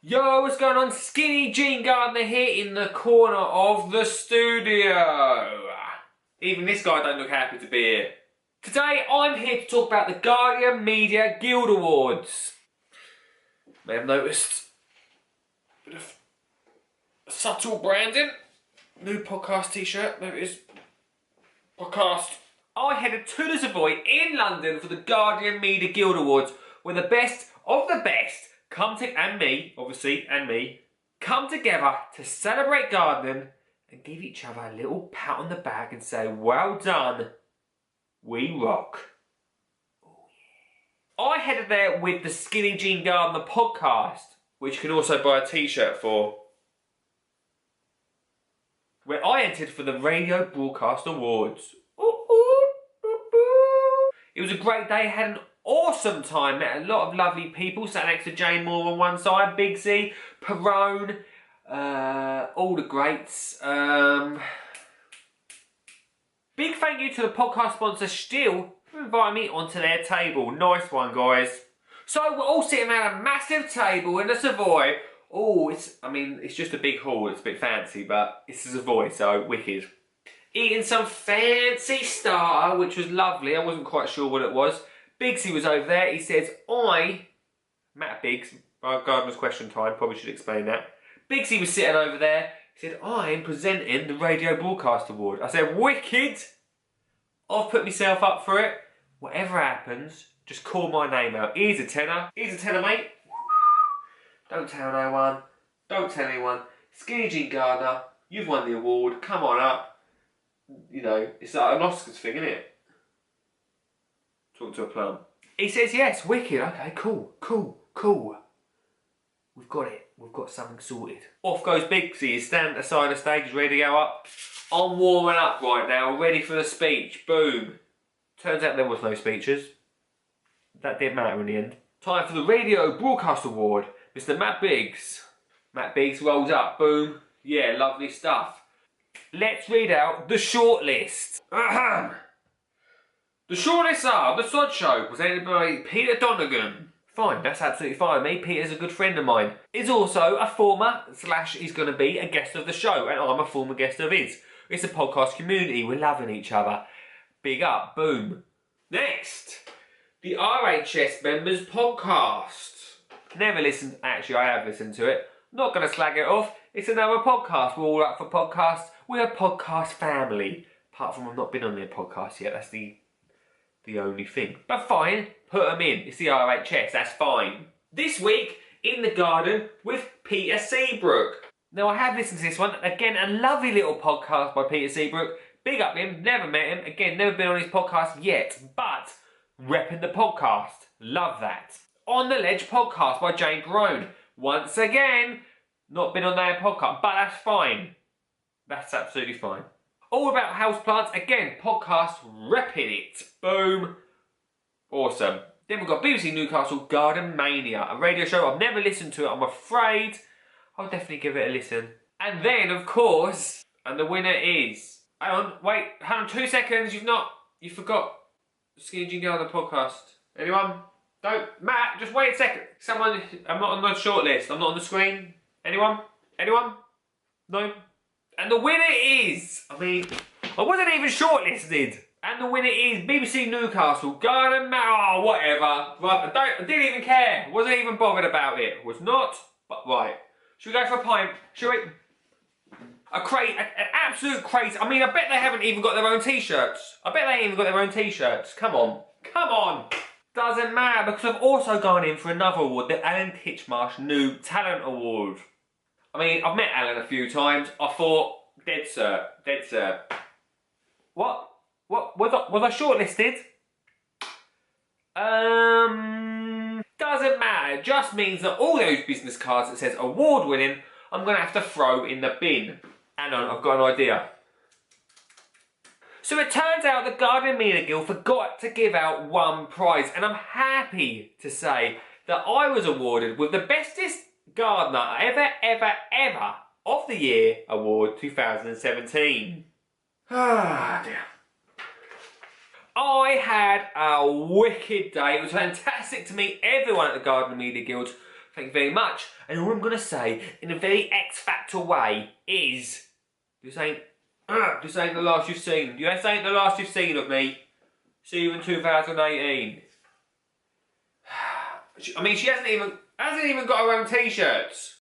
Yo, what's going on? Skinny Jean Gardner here in the corner of the studio. Even this guy don't look happy to be here. Today I'm here to talk about the Guardian Media Guild Awards. May have noticed a bit of subtle branding. New podcast t-shirt, there it is. Podcast. I headed to the Savoy in London for the Guardian Media Guild Awards, where the best of the best come together to celebrate gardening and give each other a little pat on the back and say, well done, we rock. Oh, yeah. I headed there with the Skinny Jean Gardner podcast, which you can also buy a t-shirt for, where I entered for the Radio Broadcast Awards. It was a great day, had an awesome time, met a lot of lovely people, sat next to Jane Moore on one side, Big Z, Perone, all the greats. Big thank you to the podcast sponsor Still for inviting me onto their table. Nice one, guys. So we're all sitting around a massive table in the Savoy. Oh, it's just a big hall, it's a bit fancy, but it's the Savoy, so wicked. Eating some fancy starter, which was lovely. I wasn't quite sure what it was. Biggsy was over there. He says, Matt Biggs, Gardener's question time, probably should explain that. Biggsy was sitting over there. He said, I'm presenting the Radio Broadcast Award. I said, wicked. I've put myself up for it. Whatever happens, just call my name out. Here's a tenner. Here's a tenner, mate. Don't tell no one. Don't tell anyone. Skinny Jean Gardner, you've won the award. Come on up. You know, it's like an Oscars thing, isn't it? Talking to a plum. He says, yes, wicked. Okay, cool. We've got it. We've got something sorted. Off goes Biggsy. He's standing aside the stage, he's ready to go up. I'm warming up right now, ready for the speech. Boom. Turns out there was no speeches. That didn't matter in the end. Time for the Radio Broadcast Award. Mr. Matt Biggs. Matt Biggs rolls up. Boom. Yeah, lovely stuff. Let's read out the shortlist. Ahem. The shortlists are The Sod Show, presented by Peter Donegan. Fine, that's absolutely fine. Me, Peter's a good friend of mine. He's also a former / he's going to be a guest of the show, and I'm a former guest of his. It's a podcast community. We're loving each other. Big up. Boom. Next, the RHS Members Podcast. Never listened. Actually, I have listened to it. Not going to slag it off. It's another podcast. We're all up for podcasts. We're a podcast family. Apart from I've not been on their podcast yet. That's the only thing. But fine, put them in. It's the RHS, that's fine. This week, In the Garden with Peter Seabrook. Now, I have listened to this one. Again, a lovely little podcast by Peter Seabrook. Big up him, never met him. Again, never been on his podcast yet. But, repping the podcast. Love that. On the Ledge podcast by Jane Perone. Once again, not been on their podcast, but that's fine. That's absolutely fine. All About Houseplants, again, podcast, repping it. Boom. Awesome. Then we've got BBC Newcastle Garden Mania, a radio show. I've never listened to it, I'm afraid. I'll definitely give it a listen. And then, of course, and the winner is... hang on 2 seconds, you forgot Skinny Jean Gardner podcast. Anyone? Don't, Matt, just wait a second. Someone, I'm not on the shortlist, I'm not on the screen. Anyone? No? And the winner is, I wasn't even shortlisted. And the winner is BBC Newcastle Garden Mania. Oh, whatever. Right, I didn't even care. Wasn't even bothered about it. Was not. But right. Should we go for a pint? Should we? An absolute crate. I bet they haven't even got their own t-shirts. Come on. Doesn't matter, because I've also gone in for another award, the Alan Titchmarsh New Talent Award. I've met Alan a few times. I thought, dead sir. What? Was I shortlisted? Doesn't matter. It just means that all those business cards that says award winning, I'm going to have to throw in the bin. Hang on, I've got an idea. So it turns out the Garden Media Guild forgot to give out one prize, and I'm happy to say that I was awarded with the bestest gardener ever of the year award 2017. Ah dear. I had a wicked day. It was fantastic to meet everyone at the Garden Media Guild. Thank you very much. And all I'm going to say, in a very X Factor way, is... This ain't the last you've seen. This ain't the last you've seen of me. See you in 2018. I mean, she hasn't even got her own t-shirts.